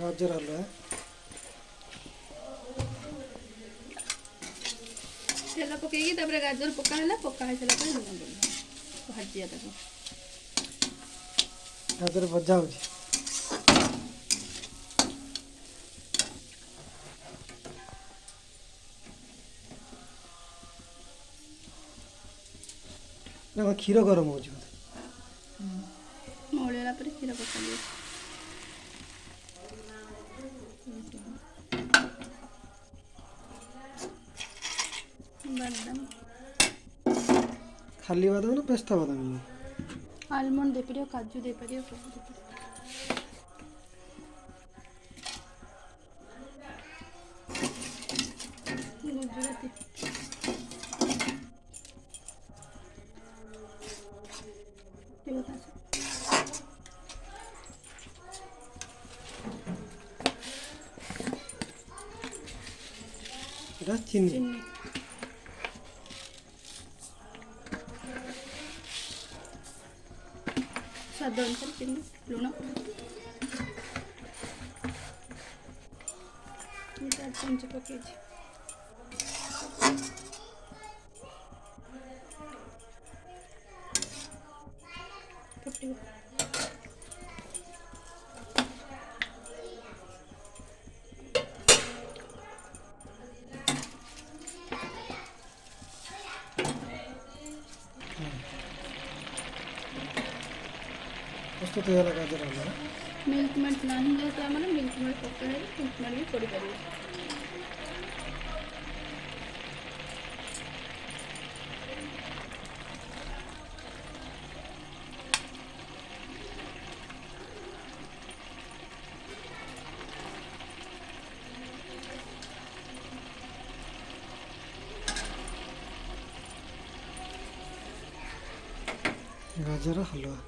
गाजर हलवा तेल पकईकी गाजर पकाला पकाई सारा लुण पड़े भाजिया गाजर भजा हो क्षीर गरम हो मौलिया क्षीर पका बादाम खाली बादाम ना पेस्ता बादाम आलमंड दे पार काजू दे पार गुजराती चीनी स्वाद अनुसार चीनी लुण 4 चमच पकई प्रस्तुत हो गाजर हलवा मिल्क मेड ना तो आम मिल्क मेड पकड़े मिल्क मेड भी पड़ पार गाजर हलवा।